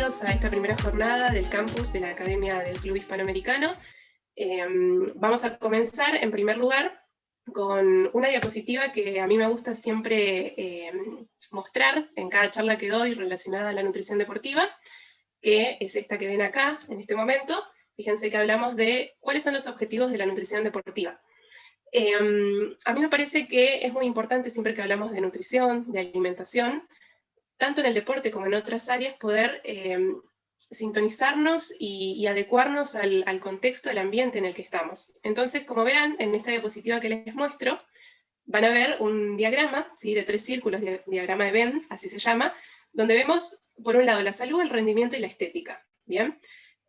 bienvenidos a esta primera jornada del campus de la Academia del Club Hispanoamericano. Vamos a comenzar en primer lugar con una diapositiva que a mí me gusta siempre mostrar en cada charla que doy relacionada a la nutrición deportiva, que es esta que ven acá en este momento. Fíjense que hablamos de cuáles son los objetivos de la nutrición deportiva. A mí me parece que es muy importante siempre que hablamos de nutrición, de alimentación, tanto en el deporte como en otras áreas, poder sintonizarnos y adecuarnos al contexto, al ambiente en el que estamos. Entonces, como verán, en esta diapositiva que les muestro, van a ver un diagrama, ¿sí?, de 3 círculos, diagrama de Venn, así se llama, donde vemos, por un lado, la salud, el rendimiento y la estética. ¿Bien?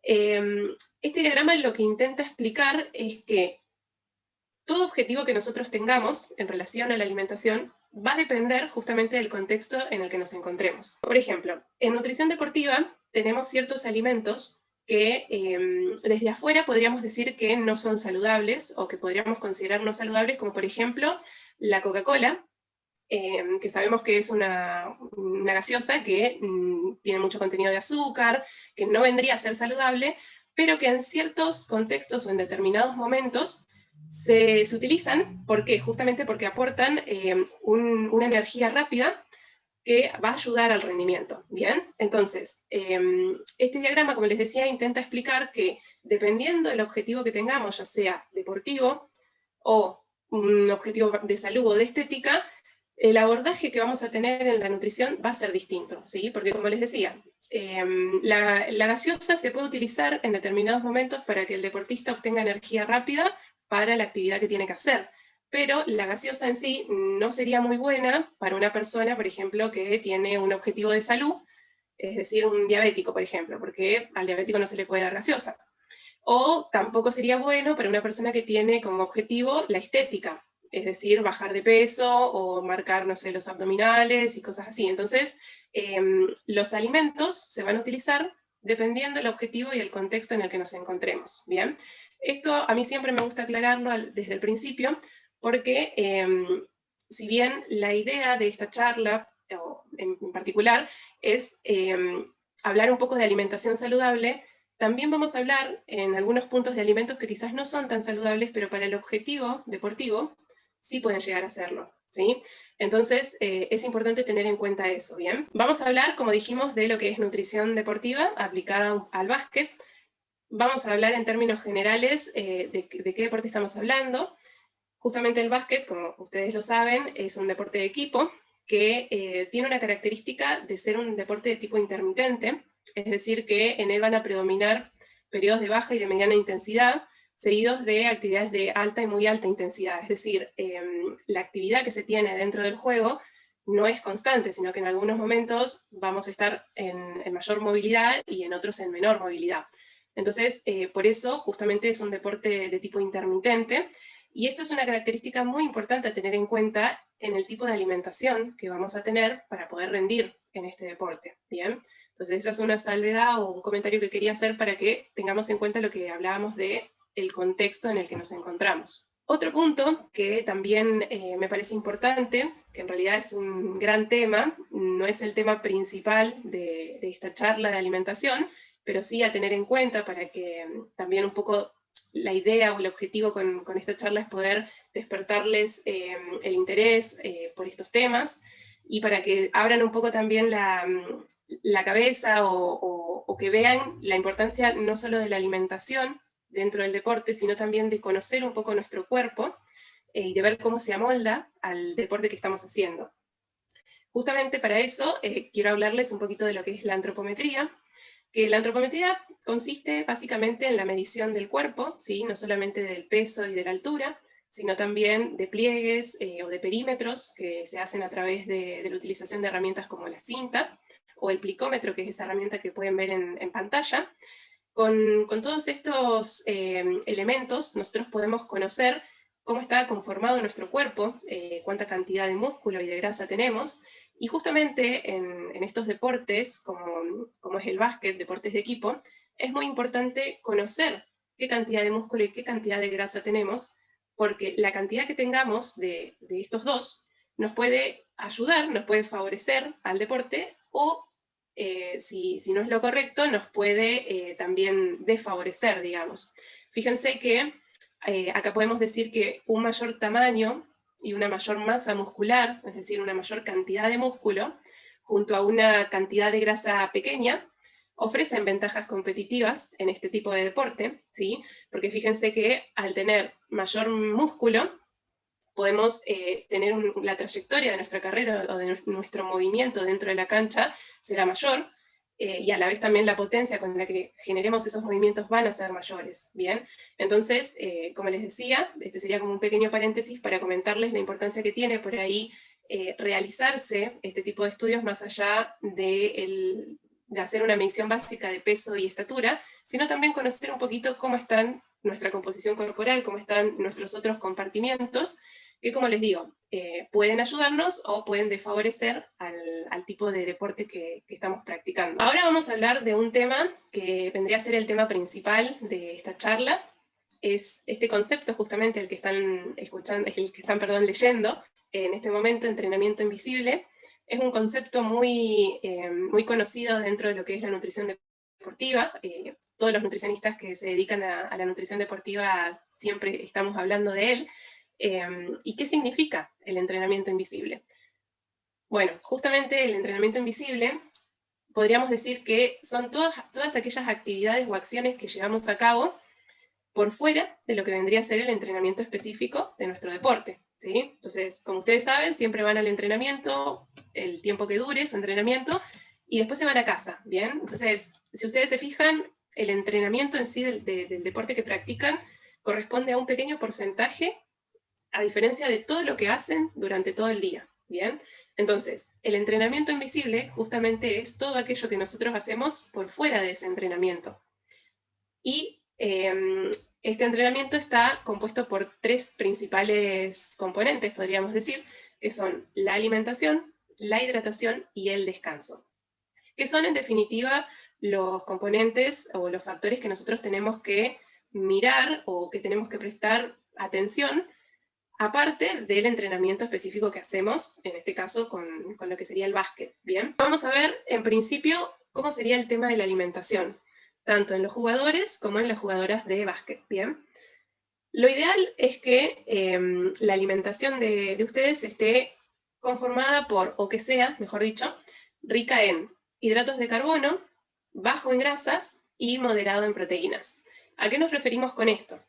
Este diagrama lo que intenta explicar es que todo objetivo que nosotros tengamos en relación a la alimentación va a depender justamente del contexto en el que nos encontremos. Por ejemplo, en nutrición deportiva tenemos ciertos alimentos que desde afuera podríamos decir que no son saludables o que podríamos considerar no saludables, como por ejemplo la Coca-Cola, que sabemos que es una gaseosa que tiene mucho contenido de azúcar, que no vendría a ser saludable, pero que en ciertos contextos o en determinados momentos se utilizan. ¿Por qué? Justamente porque aportan una energía rápida que va a ayudar al rendimiento. ¿Bien? Entonces, este diagrama, como les decía, intenta explicar que dependiendo del objetivo que tengamos, ya sea deportivo o un objetivo de salud o de estética, el abordaje que vamos a tener en la nutrición va a ser distinto, ¿sí? Porque, como les decía, la gaseosa se puede utilizar en determinados momentos para que el deportista obtenga energía rápida para la actividad que tiene que hacer, pero la gaseosa en sí no sería muy buena para una persona, por ejemplo, que tiene un objetivo de salud, es decir, un diabético, por ejemplo, porque al diabético no se le puede dar gaseosa. O tampoco sería bueno para una persona que tiene como objetivo la estética, es decir, bajar de peso o marcar, no sé, los abdominales y cosas así. Entonces, los alimentos se van a utilizar dependiendo del objetivo y el contexto en el que nos encontremos. ¿Bien? Esto a mí siempre me gusta aclararlo desde el principio, porque si bien la idea de esta charla, en particular, es hablar un poco de alimentación saludable, también vamos a hablar en algunos puntos de alimentos que quizás no son tan saludables, pero para el objetivo deportivo sí pueden llegar a serlo, ¿sí? Entonces, es importante tener en cuenta eso, ¿bien? Vamos a hablar, como dijimos, de lo que es nutrición deportiva aplicada al básquet. Vamos a hablar en términos generales de qué deporte estamos hablando. Justamente el básquet, como ustedes lo saben, es un deporte de equipo que tiene una característica de ser un deporte de tipo intermitente, es decir, que en él van a predominar periodos de baja y de mediana intensidad, seguidos de actividades de alta y muy alta intensidad. Es decir, la actividad que se tiene dentro del juego no es constante, sino que en algunos momentos vamos a estar en mayor movilidad y en otros en menor movilidad. Entonces, por eso justamente es un deporte de tipo intermitente, y esto es una característica muy importante a tener en cuenta en el tipo de alimentación que vamos a tener para poder rendir en este deporte. ¿Bien? Entonces esa es una salvedad o un comentario que quería hacer para que tengamos en cuenta lo que hablábamos de el contexto en el que nos encontramos. Otro punto que también me parece importante, que en realidad es un gran tema, no es el tema principal de esta charla de alimentación, pero sí a tener en cuenta para que también un poco la idea o el objetivo con esta charla es poder despertarles el interés por estos temas, y para que abran un poco también la cabeza o que vean la importancia no solo de la alimentación dentro del deporte, sino también de conocer un poco nuestro cuerpo y de ver cómo se amolda al deporte que estamos haciendo. Justamente para eso quiero hablarles un poquito de lo que es la antropometría, que la antropometría consiste básicamente en la medición del cuerpo, ¿sí? No solamente del peso y de la altura, sino también de pliegues o de perímetros que se hacen a través de la utilización de herramientas como la cinta o el plicómetro, que es esa herramienta que pueden ver en pantalla. Con todos estos elementos nosotros podemos conocer cómo está conformado nuestro cuerpo, cuánta cantidad de músculo y de grasa tenemos, y justamente en estos deportes, como es el básquet, deportes de equipo, es muy importante conocer qué cantidad de músculo y qué cantidad de grasa tenemos, porque la cantidad que tengamos de estos dos nos puede ayudar, nos puede favorecer al deporte, o si no es lo correcto, nos puede también desfavorecer, digamos. Fíjense que acá podemos decir que un mayor tamaño y una mayor masa muscular, es decir, una mayor cantidad de músculo, junto a una cantidad de grasa pequeña, ofrecen ventajas competitivas en este tipo de deporte, ¿sí? Porque fíjense que al tener mayor músculo, podemos tener la trayectoria de nuestra carrera o de nuestro movimiento dentro de la cancha será mayor, y a la vez también la potencia con la que generemos esos movimientos van a ser mayores, ¿bien? Entonces, como les decía, este sería como un pequeño paréntesis para comentarles la importancia que tiene por ahí realizarse este tipo de estudios más allá de hacer una medición básica de peso y estatura, sino también conocer un poquito cómo está nuestra composición corporal, cómo están nuestros otros compartimientos, que como les digo, pueden ayudarnos o pueden desfavorecer al tipo de deporte que estamos practicando. Ahora vamos a hablar de un tema que vendría a ser el tema principal de esta charla. Es este concepto justamente el que están escuchando, el que están, perdón, leyendo en este momento, entrenamiento invisible. Es un concepto muy conocido dentro de lo que es la nutrición deportiva. Todos los nutricionistas que se dedican a la nutrición deportiva siempre estamos hablando de él. ¿Y qué significa el entrenamiento invisible? Bueno, justamente el entrenamiento invisible podríamos decir que son todas aquellas actividades o acciones que llevamos a cabo por fuera de lo que vendría a ser el entrenamiento específico de nuestro deporte, ¿sí? Entonces, como ustedes saben, siempre van al entrenamiento, el tiempo que dure su entrenamiento, y después se van a casa, ¿bien? Entonces, si ustedes se fijan, el entrenamiento en sí del deporte que practican corresponde a un pequeño porcentaje, a diferencia de todo lo que hacen durante todo el día, ¿bien? Entonces, el entrenamiento invisible justamente es todo aquello que nosotros hacemos por fuera de ese entrenamiento. Y este entrenamiento está compuesto por 3 principales componentes, podríamos decir, que son la alimentación, la hidratación y el descanso, que son en definitiva los componentes o los factores que nosotros tenemos que mirar o que tenemos que prestar atención, aparte del entrenamiento específico que hacemos, en este caso con lo que sería el básquet. Bien, vamos a ver en principio cómo sería el tema de la alimentación, tanto en los jugadores como en las jugadoras de básquet. Bien, lo ideal es que la alimentación de ustedes esté conformada por, o que sea, mejor dicho, rica en hidratos de carbono, bajo en grasas y moderado en proteínas. ¿A qué nos referimos con esto?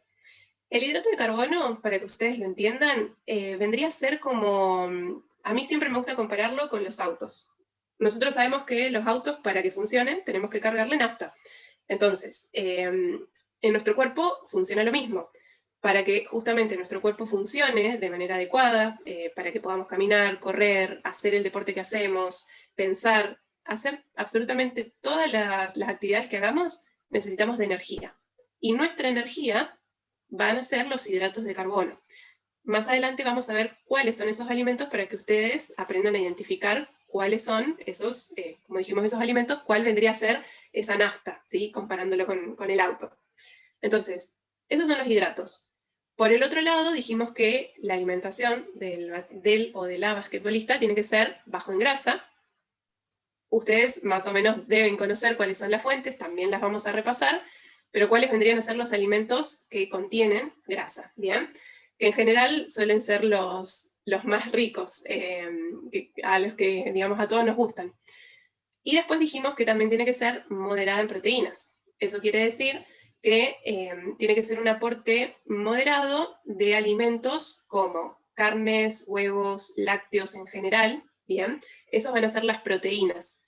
El hidrato de carbono, para que ustedes lo entiendan, vendría a ser como, a mí siempre me gusta compararlo con los autos. Nosotros sabemos que los autos, para que funcionen, tenemos que cargarle nafta. Entonces, en nuestro cuerpo funciona lo mismo. Para que justamente nuestro cuerpo funcione de manera adecuada, para que podamos caminar, correr, hacer el deporte que hacemos, pensar, hacer absolutamente todas las actividades que hagamos, necesitamos de energía. Y nuestra energía van a ser los hidratos de carbono. Más adelante vamos a ver cuáles son esos alimentos para que ustedes aprendan a identificar cuáles son esos, como dijimos, esos alimentos, cuál vendría a ser esa nafta, ¿sí? Comparándolo con el auto. Entonces, esos son los hidratos. Por el otro lado, dijimos que la alimentación del o de la basquetbolista tiene que ser bajo en grasa. Ustedes más o menos deben conocer cuáles son las fuentes, también las vamos a repasar, pero cuáles vendrían a ser los alimentos que contienen grasa, ¿bien? Que en general suelen ser los más ricos, a los que, digamos, a todos nos gustan. Y después dijimos que también tiene que ser moderada en proteínas. Eso quiere decir que tiene que ser un aporte moderado de alimentos como carnes, huevos, lácteos en general, ¿bien? Esas van a ser las proteínas.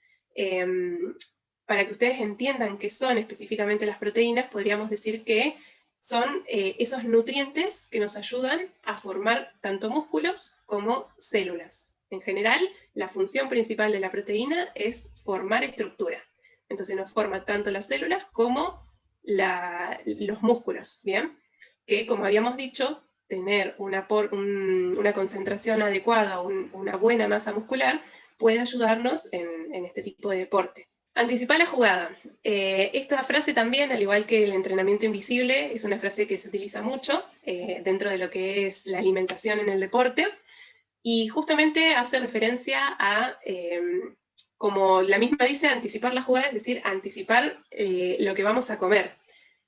Para que ustedes entiendan qué son específicamente las proteínas, podríamos decir que son esos nutrientes que nos ayudan a formar tanto músculos como células. En general, la función principal de la proteína es formar estructura. Entonces nos forma tanto las células como los músculos, ¿bien? Que, como habíamos dicho, tener una concentración adecuada, una buena masa muscular, puede ayudarnos en este tipo de deporte. Anticipar la jugada. Esta frase también, al igual que el entrenamiento invisible, es una frase que se utiliza mucho dentro de lo que es la alimentación en el deporte, y justamente hace referencia a como la misma dice, anticipar la jugada, es decir, anticipar lo que vamos a comer.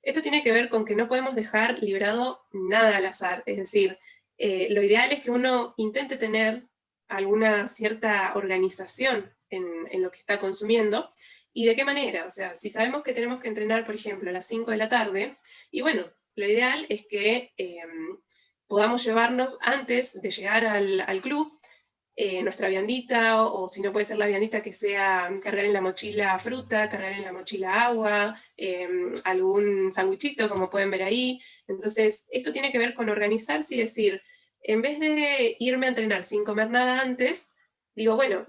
Esto tiene que ver con que no podemos dejar librado nada al azar, es decir, lo ideal es que uno intente tener alguna cierta organización en lo que está consumiendo. ¿Y de qué manera? O sea, si sabemos que tenemos que entrenar, por ejemplo, a las 5 de la tarde, y bueno, lo ideal es que podamos llevarnos antes de llegar al club nuestra viandita, o si no puede ser la viandita, que sea cargar en la mochila fruta, cargar en la mochila agua, algún sándwichito, como pueden ver ahí. Entonces, esto tiene que ver con organizarse y decir, en vez de irme a entrenar sin comer nada antes, digo, bueno,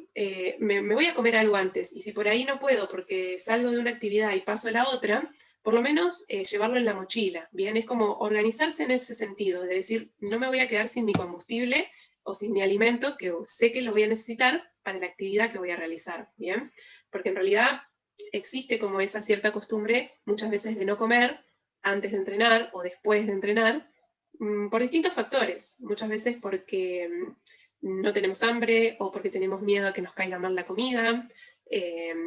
me voy a comer algo antes, y si por ahí no puedo porque salgo de una actividad y paso a la otra, por lo menos llevarlo en la mochila, ¿bien? Es como organizarse en ese sentido, de decir, no me voy a quedar sin mi combustible o sin mi alimento, que sé que lo voy a necesitar para la actividad que voy a realizar, ¿bien? Porque en realidad existe como esa cierta costumbre muchas veces de no comer antes de entrenar o después de entrenar, por distintos factores. Muchas veces porque no tenemos hambre, o porque tenemos miedo a que nos caiga mal la comida,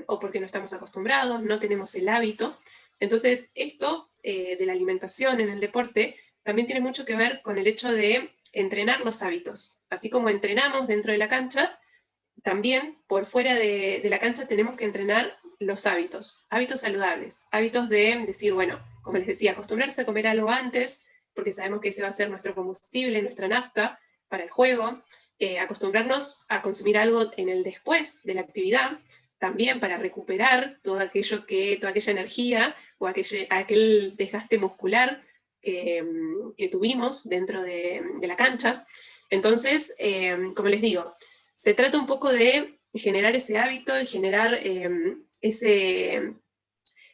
o porque no estamos acostumbrados, no tenemos el hábito. Entonces, esto de la alimentación en el deporte también tiene mucho que ver con el hecho de entrenar los hábitos. Así como entrenamos dentro de la cancha, también por fuera de la cancha tenemos que entrenar los hábitos saludables, hábitos de decir, bueno, como les decía, acostumbrarse a comer algo antes, porque sabemos que ese va a ser nuestro combustible, nuestra nafta para el juego, acostumbrarnos a consumir algo en el después de la actividad, también para recuperar toda aquella energía o aquel desgaste muscular que tuvimos dentro de la cancha. Entonces, como les digo, se trata un poco de generar ese hábito y generar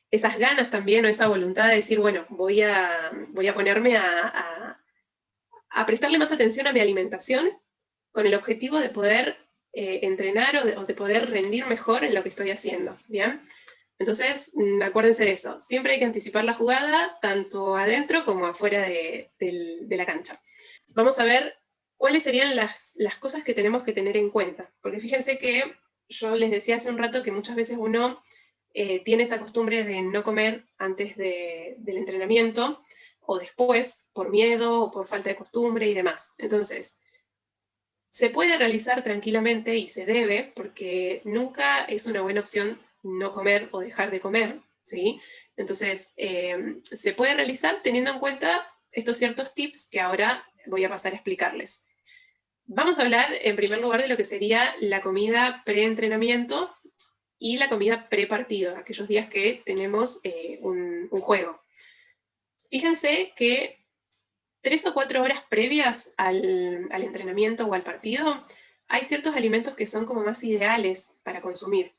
esas ganas también, o esa voluntad de decir, bueno, voy a ponerme a prestarle más atención a mi alimentación con el objetivo de poder entrenar o de poder rendir mejor en lo que estoy haciendo, ¿bien? Entonces, acuérdense de eso. Siempre hay que anticipar la jugada, tanto adentro como afuera de la cancha. Vamos a ver cuáles serían las cosas que tenemos que tener en cuenta. Porque fíjense que yo les decía hace un rato que muchas veces uno tiene esa costumbre de no comer antes del entrenamiento o después, por miedo o por falta de costumbre y demás. Entonces, se puede realizar tranquilamente y se debe, porque nunca es una buena opción no comer o dejar de comer, ¿sí? Entonces, se puede realizar teniendo en cuenta estos ciertos tips que ahora voy a pasar a explicarles. Vamos a hablar en primer lugar de lo que sería la comida pre-entrenamiento y la comida pre-partido, aquellos días que tenemos un juego. Fíjense que 3 o 4 horas previas al entrenamiento o al partido, hay ciertos alimentos que son como más ideales para consumir.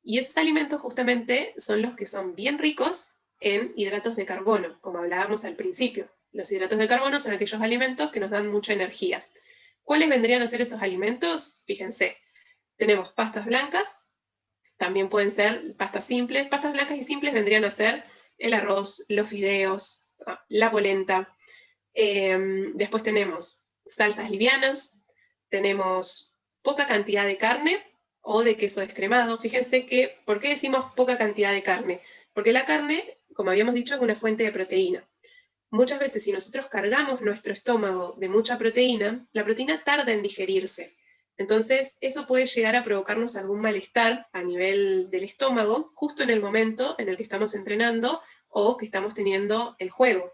Y esos alimentos justamente son los que son bien ricos en hidratos de carbono, como hablábamos al principio. Los hidratos de carbono son aquellos alimentos que nos dan mucha energía. ¿Cuáles vendrían a ser esos alimentos? Fíjense, tenemos pastas blancas, también pueden ser pastas simples. Pastas blancas y simples vendrían a ser el arroz, los fideos, la polenta. Después tenemos salsas livianas, tenemos poca cantidad de carne o de queso descremado. Fíjense que, ¿por qué decimos poca cantidad de carne? Porque la carne, como habíamos dicho, es una fuente de proteína. Muchas veces, si nosotros cargamos nuestro estómago de mucha proteína, la proteína tarda en digerirse. Entonces, eso puede llegar a provocarnos algún malestar a nivel del estómago, justo en el momento en el que estamos entrenando o que estamos teniendo el juego.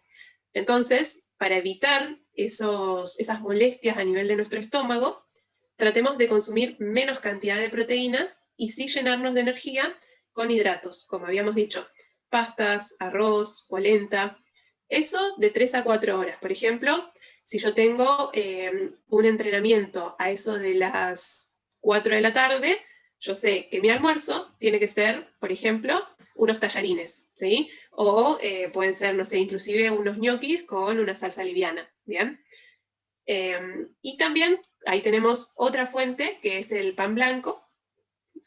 Entonces, para evitar esas molestias a nivel de nuestro estómago, tratemos de consumir menos cantidad de proteína y sí llenarnos de energía con hidratos, como habíamos dicho, pastas, arroz, polenta. Eso de 3 a 4 horas. Por ejemplo, si yo tengo un entrenamiento a eso de las 4 de la tarde, yo sé que mi almuerzo tiene que ser, por ejemplo, unos tallarines, ¿sí? O pueden ser, no sé, inclusive unos ñoquis con una salsa liviana, ¿bien? Y también ahí tenemos otra fuente, que es el pan blanco.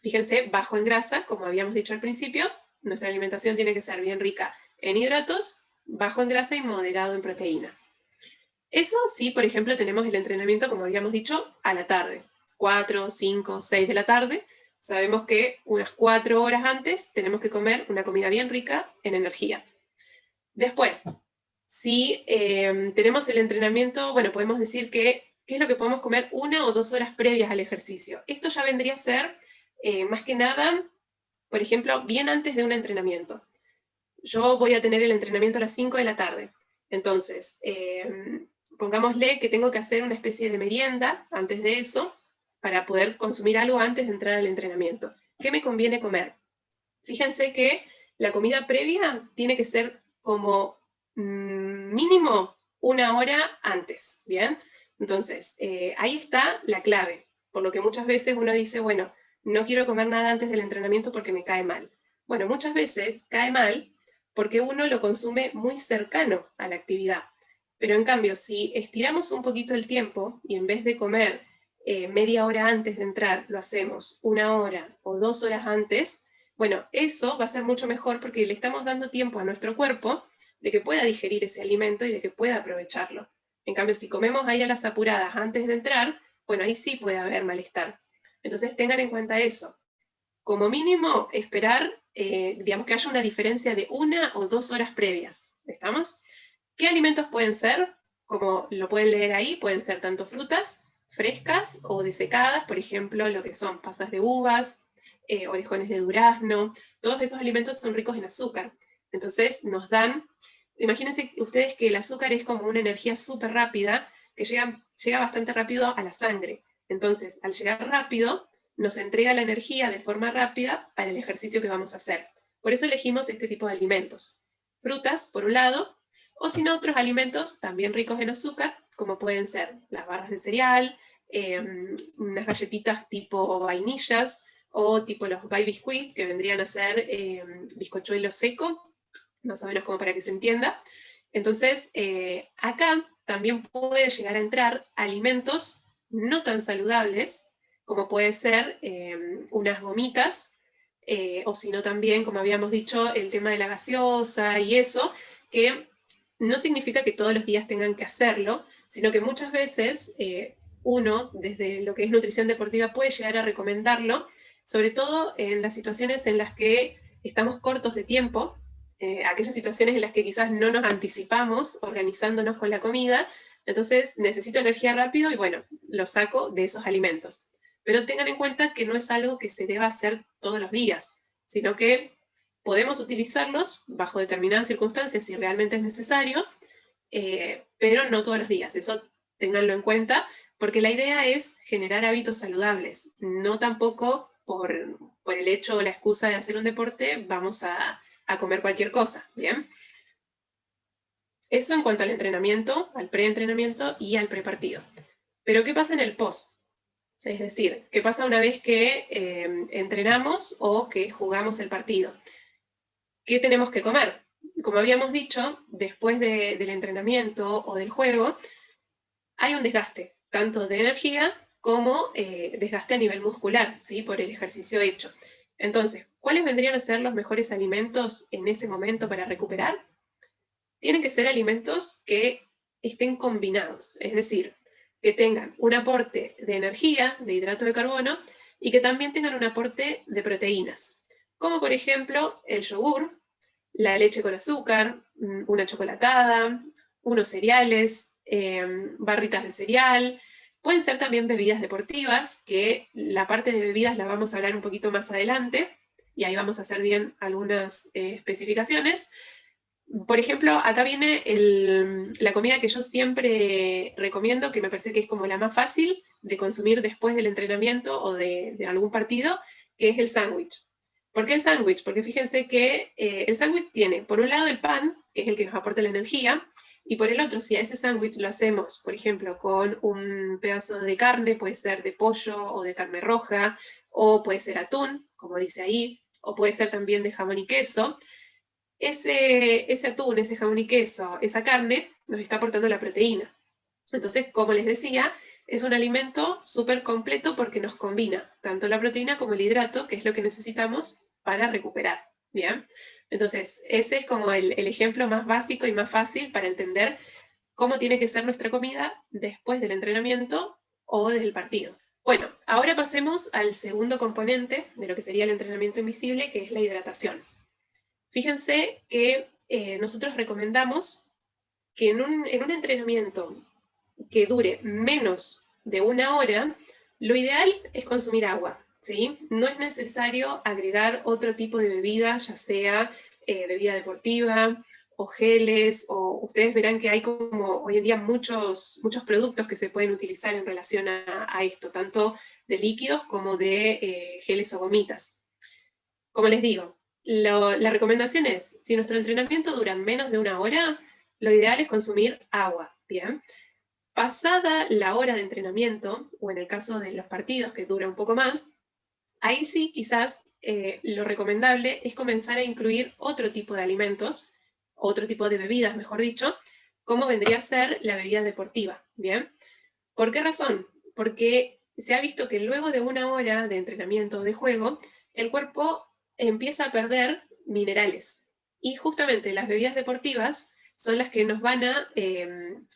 Fíjense, bajo en grasa, como habíamos dicho al principio, nuestra alimentación tiene que ser bien rica en hidratos, bajo en grasa y moderado en proteína. Eso sí, por ejemplo, tenemos el entrenamiento, como habíamos dicho, a la tarde, 4, 5, 6 de la tarde. sabemos que unas 4 horas antes tenemos que comer una comida bien rica en energía. Después, si tenemos el entrenamiento, bueno, podemos decir que qué es lo que podemos comer 1 o 2 horas previas al ejercicio. Esto ya vendría a ser, más que nada, por ejemplo, bien antes de un entrenamiento. Yo voy a tener el entrenamiento a las 5 de la tarde. Entonces, pongámosle que tengo que hacer una especie de merienda antes de eso para poder consumir algo antes de entrar al entrenamiento. ¿Qué me conviene comer? Fíjense que la comida previa tiene que ser como mínimo 1 hora antes, ¿bien? Entonces, ahí está la clave, por lo que muchas veces uno dice, bueno, no quiero comer nada antes del entrenamiento porque me cae mal. Bueno, muchas veces cae mal porque uno lo consume muy cercano a la actividad. Pero en cambio, si estiramos un poquito el tiempo y en vez de comer media hora antes de entrar, lo hacemos 1 hora o 2 horas antes, bueno, eso va a ser mucho mejor porque le estamos dando tiempo a nuestro cuerpo de que pueda digerir ese alimento y de que pueda aprovecharlo. En cambio, si comemos ahí a las apuradas antes de entrar, bueno, ahí sí puede haber malestar. Entonces tengan en cuenta eso. Como mínimo, esperar, digamos que haya una diferencia de 1 o 2 horas previas. ¿Estamos? ¿Qué alimentos pueden ser? Como lo pueden leer ahí, pueden ser tanto frutas frescas o desecadas, por ejemplo, lo que son pasas de uvas, orejones de durazno. Todos esos alimentos son ricos en azúcar. Entonces nos dan, imagínense ustedes que el azúcar es como una energía súper rápida que llega bastante rápido a la sangre. Entonces, al llegar rápido, nos entrega la energía de forma rápida para el ejercicio que vamos a hacer. Por eso elegimos este tipo de alimentos. Frutas, por un lado, o si no, otros alimentos también ricos en azúcar, como pueden ser las barras de cereal, unas galletitas tipo vainillas, o tipo los Baby Biscuit, que vendrían a ser bizcochuelo seco, más o menos como para que se entienda. Entonces, acá también puede llegar a entrar alimentos no tan saludables, como puede ser unas gomitas, o si no también, como habíamos dicho, el tema de la gaseosa y eso, que no significa que todos los días tengan que hacerlo, sino que muchas veces uno, desde lo que es nutrición deportiva, puede llegar a recomendarlo, sobre todo en las situaciones en las que estamos cortos de tiempo, aquellas situaciones en las que quizás no nos anticipamos organizándonos con la comida, entonces necesito energía rápido y bueno, lo saco de esos alimentos. Pero tengan en cuenta que no es algo que se deba hacer todos los días, sino que podemos utilizarlos bajo determinadas circunstancias si realmente es necesario, pero no todos los días. Eso ténganlo en cuenta, porque la idea es generar hábitos saludables, no tampoco por el hecho o la excusa de hacer un deporte vamos a comer cualquier cosa, ¿bien? Eso en cuanto al entrenamiento, al preentrenamiento y al prepartido. Pero ¿qué pasa en el post? Es decir, ¿qué pasa una vez que entrenamos o que jugamos el partido? ¿Qué tenemos que comer? Como habíamos dicho, después del entrenamiento o del juego, hay un desgaste, tanto de energía como desgaste a nivel muscular, ¿sí? Por el ejercicio hecho. Entonces, ¿cuáles vendrían a ser los mejores alimentos en ese momento para recuperar? Tienen que ser alimentos que estén combinados, es decir, que tengan un aporte de energía, de hidrato de carbono, y que también tengan un aporte de proteínas, como por ejemplo el yogur, la leche con azúcar, una chocolatada, unos cereales, barritas de cereal. Pueden ser también bebidas deportivas, que la parte de bebidas la vamos a hablar un poquito más adelante, y ahí vamos a hacer bien algunas especificaciones. Por ejemplo, acá viene la comida que yo siempre recomiendo, que me parece que es como la más fácil de consumir después del entrenamiento o de algún partido, que es el sándwich. ¿Por qué el sándwich? Porque fíjense que el sándwich tiene, por un lado, el pan, que es el que nos aporta la energía, y por el otro, si a ese sándwich lo hacemos, por ejemplo, con un pedazo de carne, puede ser de pollo o de carne roja, o puede ser atún, como dice ahí, o puede ser también de jamón y queso, ese atún, ese jamón y queso, esa carne, nos está aportando la proteína. Entonces, como les decía, es un alimento súper completo porque nos combina tanto la proteína como el hidrato, que es lo que necesitamos para recuperar. ¿Bien? Entonces, ese es como el ejemplo más básico y más fácil para entender cómo tiene que ser nuestra comida después del entrenamiento o del partido. Bueno, ahora pasemos al segundo componente de lo que sería el entrenamiento invisible, que es la hidratación. Fíjense que nosotros recomendamos que en un entrenamiento que dure menos de 1 hora, lo ideal es consumir agua, ¿sí? No es necesario agregar otro tipo de bebida, ya sea bebida deportiva o geles, o ustedes verán que hay como hoy en día muchos productos que se pueden utilizar en relación a esto, tanto de líquidos como de geles o gomitas. Como les digo, la recomendación es, si nuestro entrenamiento dura menos de 1 hora, lo ideal es consumir agua, ¿bien? Pasada la hora de entrenamiento, o en el caso de los partidos que dura un poco más, ahí sí quizás lo recomendable es comenzar a incluir otro tipo de alimentos, otro tipo de bebidas, mejor dicho, como vendría a ser la bebida deportiva, ¿bien? ¿Por qué razón? Porque se ha visto que luego de 1 hora de entrenamiento o de juego, el cuerpo empieza a perder minerales. Y justamente las bebidas deportivas son las que nos van a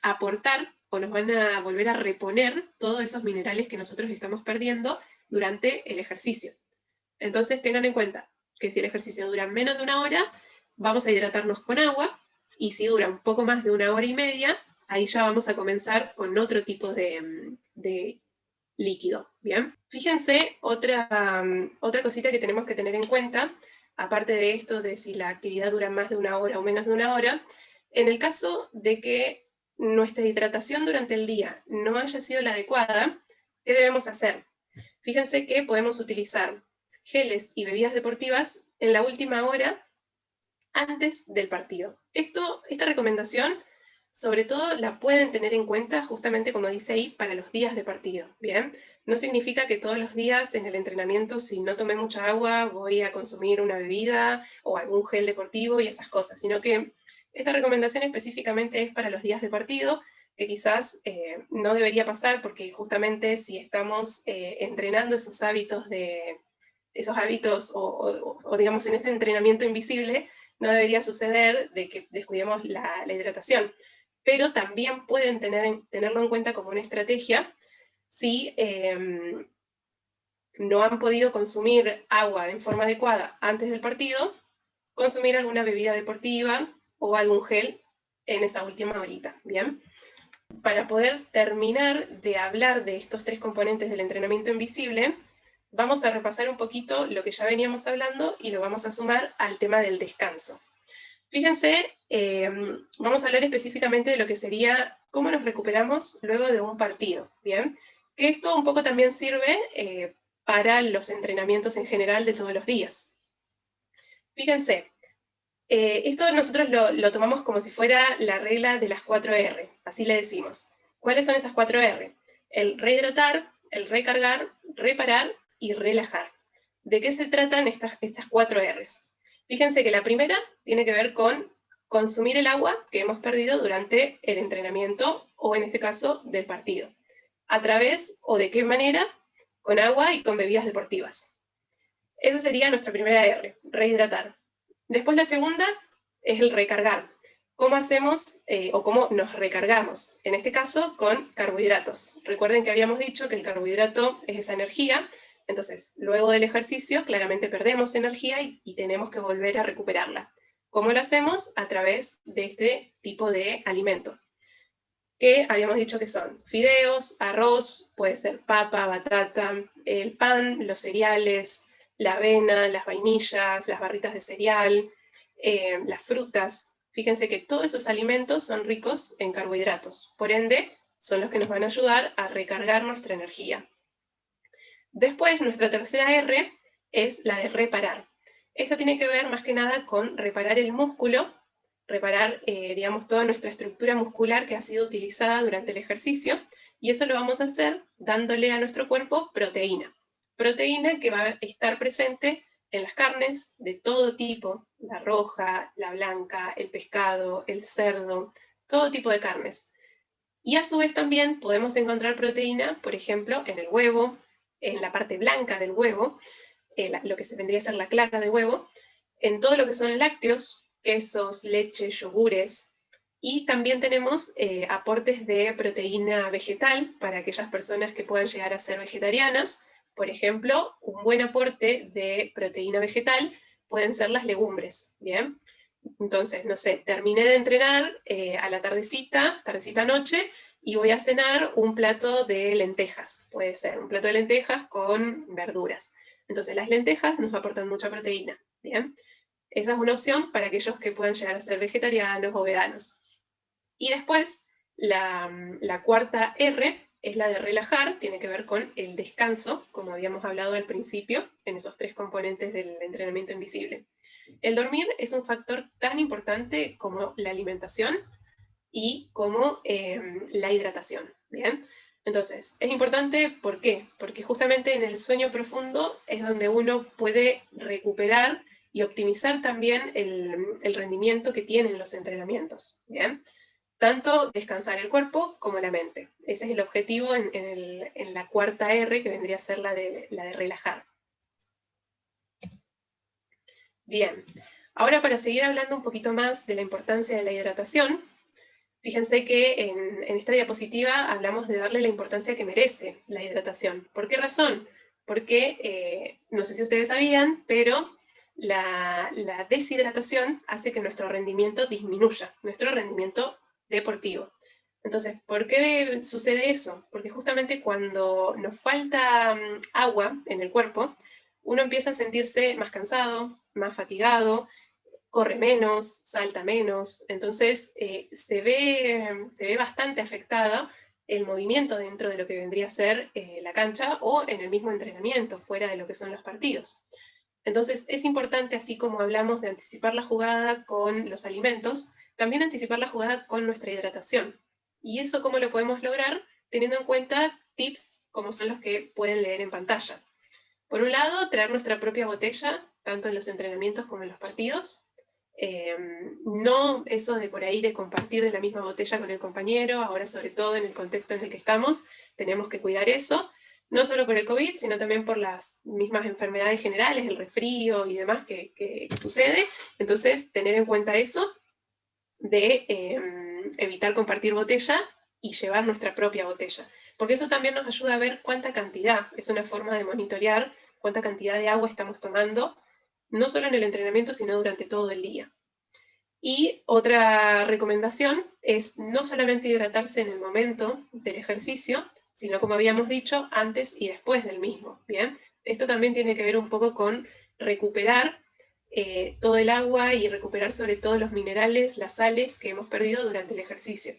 aportar o nos van a volver a reponer todos esos minerales que nosotros estamos perdiendo durante el ejercicio. Entonces tengan en cuenta que si el ejercicio dura menos de 1 hora, vamos a hidratarnos con agua, y si dura un poco más de 1 hora y media, ahí ya vamos a comenzar con otro tipo de líquido, ¿bien? Fíjense, otra cosita que tenemos que tener en cuenta, aparte de esto de si la actividad dura más de 1 hora o menos de 1 hora, en el caso de que nuestra hidratación durante el día no haya sido la adecuada, ¿qué debemos hacer? Fíjense que podemos utilizar geles y bebidas deportivas en la última hora antes del partido. Esta recomendación, sobre todo, la pueden tener en cuenta justamente como dice ahí, para los días de partido, ¿bien? No significa que todos los días en el entrenamiento, si no tomé mucha agua, voy a consumir una bebida o algún gel deportivo y esas cosas, sino que esta recomendación específicamente es para los días de partido, que quizás no debería pasar, porque justamente si estamos entrenando esos hábitos o digamos en ese entrenamiento invisible, no debería suceder de que descuidemos la hidratación. Pero también pueden tenerlo en cuenta como una estrategia si no han podido consumir agua en forma adecuada antes del partido, consumir alguna bebida deportiva o algún gel en esa última horita, ¿bien? Para poder terminar de hablar de estos 3 componentes del entrenamiento invisible, vamos a repasar un poquito lo que ya veníamos hablando y lo vamos a sumar al tema del descanso. Fíjense, vamos a hablar específicamente de lo que sería cómo nos recuperamos luego de un partido, ¿bien? Que esto un poco también sirve para los entrenamientos en general de todos los días. Fíjense, esto nosotros lo tomamos como si fuera la regla de las 4R, así le decimos. ¿Cuáles son esas 4R? El rehidratar, el recargar, reparar y relajar. ¿De qué se tratan estas 4Rs? Fíjense que la primera tiene que ver con consumir el agua que hemos perdido durante el entrenamiento o en este caso del partido. ¿A través o de qué manera? Con agua y con bebidas deportivas. Esa sería nuestra primera R, rehidratar. Después la segunda es el recargar. ¿Cómo hacemos o cómo nos recargamos? En este caso con carbohidratos. Recuerden que habíamos dicho que el carbohidrato es esa energía, entonces luego del ejercicio claramente perdemos energía y tenemos que volver a recuperarla. ¿Cómo lo hacemos? A través de este tipo de alimento, que habíamos dicho que son fideos, arroz, puede ser papa, batata, el pan, los cereales, la avena, las vainillas, las barritas de cereal, las frutas. Fíjense que todos esos alimentos son ricos en carbohidratos, por ende son los que nos van a ayudar a recargar nuestra energía. Después, nuestra tercera R es la de reparar. Esta tiene que ver más que nada con reparar el músculo, reparar, digamos, toda nuestra estructura muscular que ha sido utilizada durante el ejercicio, y eso lo vamos a hacer dándole a nuestro cuerpo proteína. Proteína que va a estar presente en las carnes de todo tipo, la roja, la blanca, el pescado, el cerdo, todo tipo de carnes. Y a su vez también podemos encontrar proteína, por ejemplo, en el huevo, en la parte blanca del huevo, lo que se vendría a ser la clara de huevo, en todo lo que son lácteos, quesos, leche, yogures, Y también tenemos aportes de proteína vegetal para aquellas personas que puedan llegar a ser vegetarianas. Por ejemplo, un buen aporte de proteína vegetal pueden ser las legumbres, ¿bien? Entonces, no sé, terminé de entrenar a la tardecita noche, y voy a cenar un plato de lentejas. Puede ser un plato de lentejas con verduras. Entonces, las lentejas nos aportan mucha proteína, ¿bien? Esa es una opción para aquellos que puedan llegar a ser vegetarianos o veganos. Y después, la cuarta R es la de relajar, tiene que ver con el descanso, como habíamos hablado al principio, en esos 3 componentes del entrenamiento invisible. El dormir es un factor tan importante como la alimentación y como la hidratación, ¿bien? Entonces, es importante, ¿por qué? Porque justamente en el sueño profundo es donde uno puede recuperar y optimizar también el rendimiento que tienen los entrenamientos, ¿bien? Tanto descansar el cuerpo como la mente. Ese es el objetivo en la cuarta R, que vendría a ser la de relajar. Bien, ahora para seguir hablando un poquito más de la importancia de la hidratación, fíjense que en esta diapositiva hablamos de darle la importancia que merece la hidratación. ¿Por qué razón? Porque, no sé si ustedes sabían, pero la deshidratación hace que nuestro rendimiento disminuya, nuestro rendimiento deportivo. Entonces, ¿por qué sucede eso? Porque justamente cuando nos falta agua en el cuerpo, uno empieza a sentirse más cansado, más fatigado, corre menos, salta menos, entonces se ve bastante afectada el movimiento dentro de lo que vendría a ser la cancha o en el mismo entrenamiento, fuera de lo que son los partidos. Entonces es importante, así como hablamos de anticipar la jugada con los alimentos, también anticipar la jugada con nuestra hidratación. ¿Y eso cómo lo podemos lograr? Teniendo en cuenta tips como son los que pueden leer en pantalla. Por un lado, traer nuestra propia botella, tanto en los entrenamientos como en los partidos. No eso de por ahí de compartir de la misma botella con el compañero, ahora sobre todo en el contexto en el que estamos, tenemos que cuidar eso, no solo por el COVID, sino también por las mismas enfermedades generales, el resfrío y demás que sucede. Entonces, tener en cuenta eso de evitar compartir botella y llevar nuestra propia botella, porque eso también nos ayuda a ver cuánta cantidad, es una forma de monitorear cuánta cantidad de agua estamos tomando, no solo en el entrenamiento, sino durante todo el día. Y otra recomendación es no solamente hidratarse en el momento del ejercicio, sino como habíamos dicho, antes y después del mismo, ¿bien? Esto también tiene que ver un poco con recuperar todo el agua y recuperar sobre todo los minerales, las sales que hemos perdido durante el ejercicio,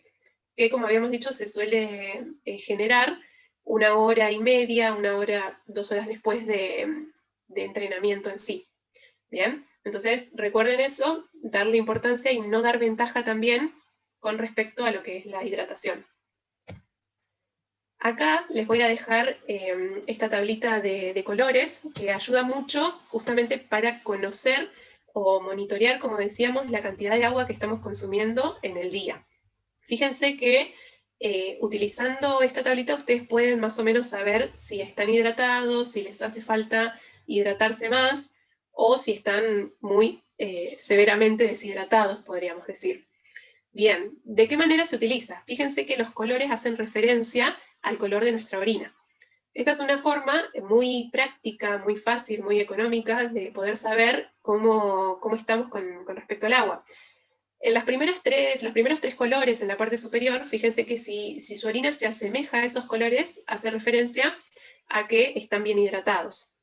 que como habíamos dicho se suele generar 1 hora y media, 1 hora, 2 horas después de entrenamiento en sí. Bien, entonces recuerden eso, darle importancia y no dar ventaja también con respecto a lo que es la hidratación. Acá les voy a dejar esta tablita de colores que ayuda mucho justamente para conocer o monitorear, como decíamos, la cantidad de agua que estamos consumiendo en el día. Fíjense que utilizando esta tablita ustedes pueden más o menos saber si están hidratados, si les hace falta hidratarse más o si están muy severamente deshidratados, podríamos decir. Bien, ¿de qué manera se utiliza? Fíjense que los colores hacen referencia al color de nuestra orina. Esta es una forma muy práctica, muy fácil, muy económica de poder saber cómo estamos con respecto al agua. En los primeros 3 colores en la parte superior, fíjense que si su orina se asemeja a esos colores, hace referencia a que están bien hidratados.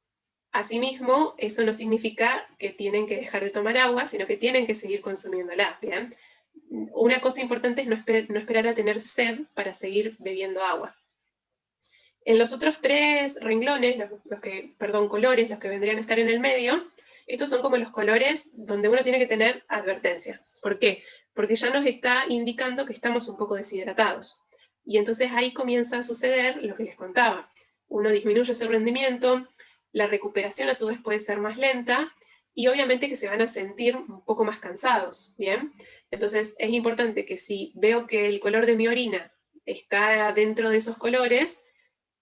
Asimismo, eso no significa que tienen que dejar de tomar agua, sino que tienen que seguir consumiéndola, ¿bien? Una cosa importante es no esperar a tener sed para seguir bebiendo agua. En los otros 3 renglones, colores, los que vendrían a estar en el medio, estos son como los colores donde uno tiene que tener advertencia. ¿Por qué? Porque ya nos está indicando que estamos un poco deshidratados. Y entonces ahí comienza a suceder lo que les contaba. Uno disminuye ese rendimiento, la recuperación a su vez puede ser más lenta y obviamente que se van a sentir un poco más cansados, ¿bien? Entonces es importante que si veo que el color de mi orina está dentro de esos colores,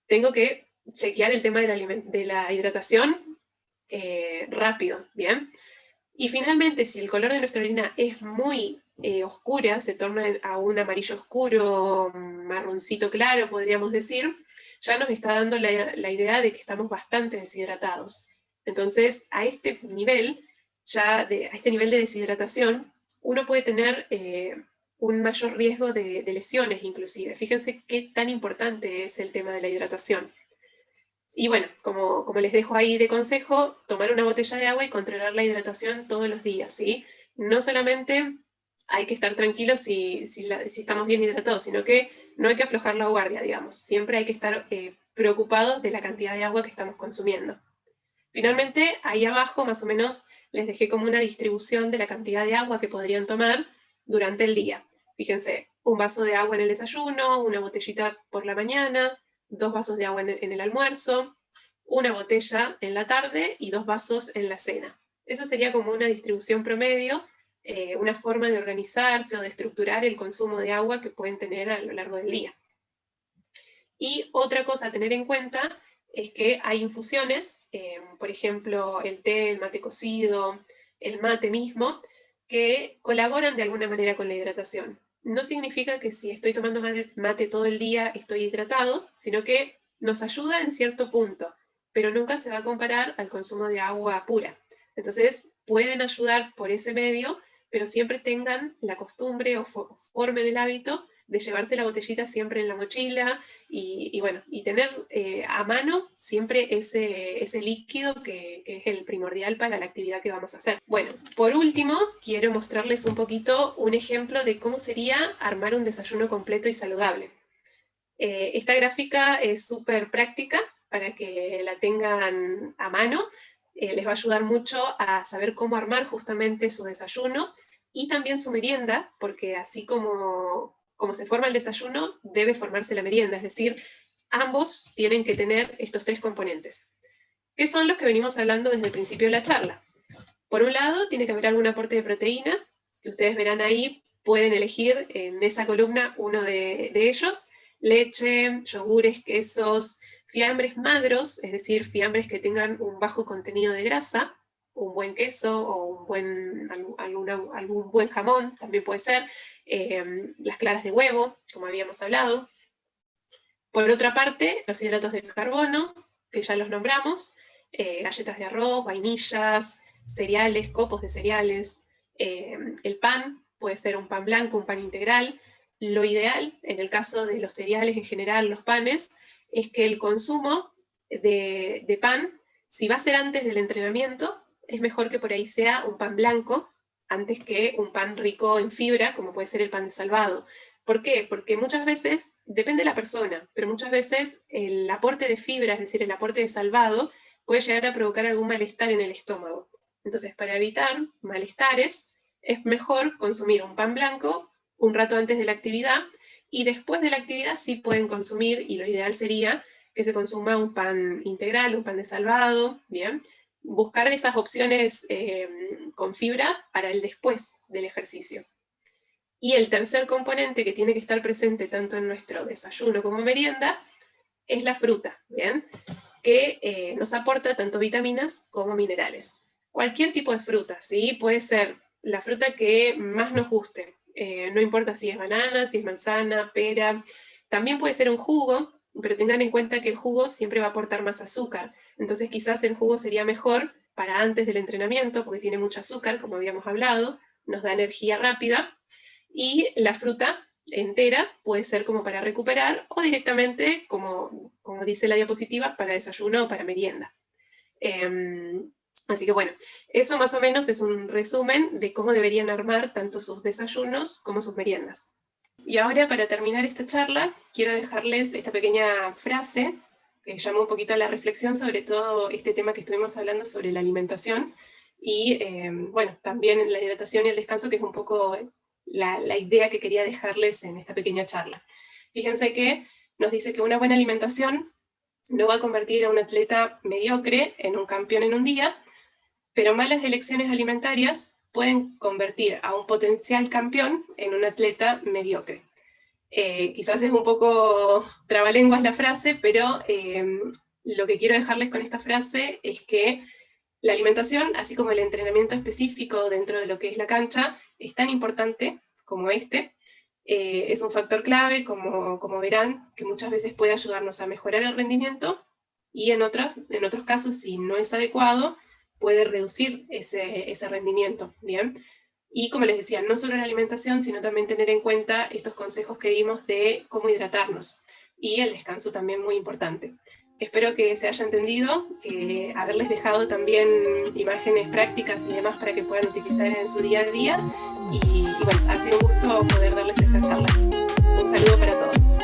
tengo que chequear el tema de la hidratación rápido, ¿bien? Y finalmente, si el color de nuestra orina es muy oscura, se torna a un amarillo oscuro, marroncito claro, podríamos decir, ya nos está dando la idea de que estamos bastante deshidratados. Entonces, a este nivel, a este nivel de deshidratación, uno puede tener un mayor riesgo de lesiones inclusive. Fíjense qué tan importante es el tema de la hidratación. Y bueno, como les dejo ahí de consejo, tomar una botella de agua y controlar la hidratación todos los días, ¿sí? No solamente hay que estar tranquilos si estamos bien hidratados, sino que no hay que aflojar la guardia, digamos. Siempre hay que estar preocupados de la cantidad de agua que estamos consumiendo. Finalmente, ahí abajo más o menos les dejé como una distribución de la cantidad de agua que podrían tomar durante el día. Fíjense, un vaso de agua en el desayuno, una botellita por la mañana, 2 vasos de agua en el almuerzo, una botella en la tarde y 2 vasos en la cena. Esa sería como una distribución promedio, una forma de organizarse o de estructurar el consumo de agua que pueden tener a lo largo del día. Y otra cosa a tener en cuenta es que hay infusiones, por ejemplo, el té, el mate cocido, el mate mismo, que colaboran de alguna manera con la hidratación. No significa que si estoy tomando mate todo el día estoy hidratado, sino que nos ayuda en cierto punto, pero nunca se va a comparar al consumo de agua pura. Entonces, pueden ayudar por ese medio, pero siempre tengan la costumbre o formen el hábito de llevarse la botellita siempre en la mochila y bueno, y tener a mano siempre ese líquido que es el primordial para la actividad que vamos a hacer. Bueno, por último, quiero mostrarles un poquito un ejemplo de cómo sería armar un desayuno completo y saludable. Esta gráfica es súper práctica para que la tengan a mano. Les va a ayudar mucho a saber cómo armar justamente su desayuno y también su merienda, porque así como se forma el desayuno, debe formarse la merienda, es decir, ambos tienen que tener estos 3 componentes, que son los que venimos hablando desde el principio de la charla. Por un lado, tiene que haber algún aporte de proteína, que ustedes verán ahí, pueden elegir en esa columna uno de ellos, leche, yogures, quesos, fiambres magros, es decir, fiambres que tengan un bajo contenido de grasa, un buen queso o algún buen jamón, también puede ser, las claras de huevo, como habíamos hablado. Por otra parte, los hidratos de carbono, que ya los nombramos, galletas de arroz, vainillas, cereales, copos de cereales, el pan, puede ser un pan blanco, un pan integral. Lo ideal, en el caso de los cereales en general, los panes, es que el consumo de pan, si va a ser antes del entrenamiento, es mejor que por ahí sea un pan blanco, antes que un pan rico en fibra, como puede ser el pan de salvado. ¿Por qué? Porque muchas veces, depende de la persona, pero muchas veces el aporte de fibra, es decir, el aporte de salvado, puede llegar a provocar algún malestar en el estómago. Entonces, para evitar malestares, es mejor consumir un pan blanco un rato antes de la actividad y después de la actividad sí pueden consumir, y lo ideal sería que se consuma un pan integral, un pan de salvado, ¿bien? Buscar esas opciones con fibra para el después del ejercicio. Y el tercer componente que tiene que estar presente tanto en nuestro desayuno como merienda es la fruta, ¿bien? Que nos aporta tanto vitaminas como minerales. Cualquier tipo de fruta, ¿sí? Puede ser la fruta que más nos guste, no importa si es banana, si es manzana, pera, también puede ser un jugo, pero tengan en cuenta que el jugo siempre va a aportar más azúcar, entonces quizás el jugo sería mejor para antes del entrenamiento, porque tiene mucho azúcar, como habíamos hablado, nos da energía rápida, y la fruta entera puede ser como para recuperar o directamente, como dice la diapositiva, para desayuno o para merienda. Así que bueno, eso más o menos es un resumen de cómo deberían armar tanto sus desayunos como sus meriendas. Y ahora, para terminar esta charla, quiero dejarles esta pequeña frase que llama un poquito a la reflexión sobre todo este tema que estuvimos hablando sobre la alimentación y, bueno, también la hidratación y el descanso, que es un poco la idea que quería dejarles en esta pequeña charla. Fíjense que nos dice que una buena alimentación no va a convertir a un atleta mediocre en un campeón en un día, pero malas elecciones alimentarias pueden convertir a un potencial campeón en un atleta mediocre. Quizás es un poco trabalenguas la frase, pero lo que quiero dejarles con esta frase es que la alimentación, así como el entrenamiento específico dentro de lo que es la cancha, es tan importante como este, es un factor clave, como verán, que muchas veces puede ayudarnos a mejorar el rendimiento, y en otros casos, si no es adecuado, puede reducir ese rendimiento, ¿bien? Y como les decía, no solo la alimentación, sino también tener en cuenta estos consejos que dimos de cómo hidratarnos, y el descanso también muy importante. Espero que se haya entendido, haberles dejado también imágenes prácticas y demás para que puedan utilizar en su día a día, y bueno, ha sido un gusto poder darles esta charla. Un saludo para todos.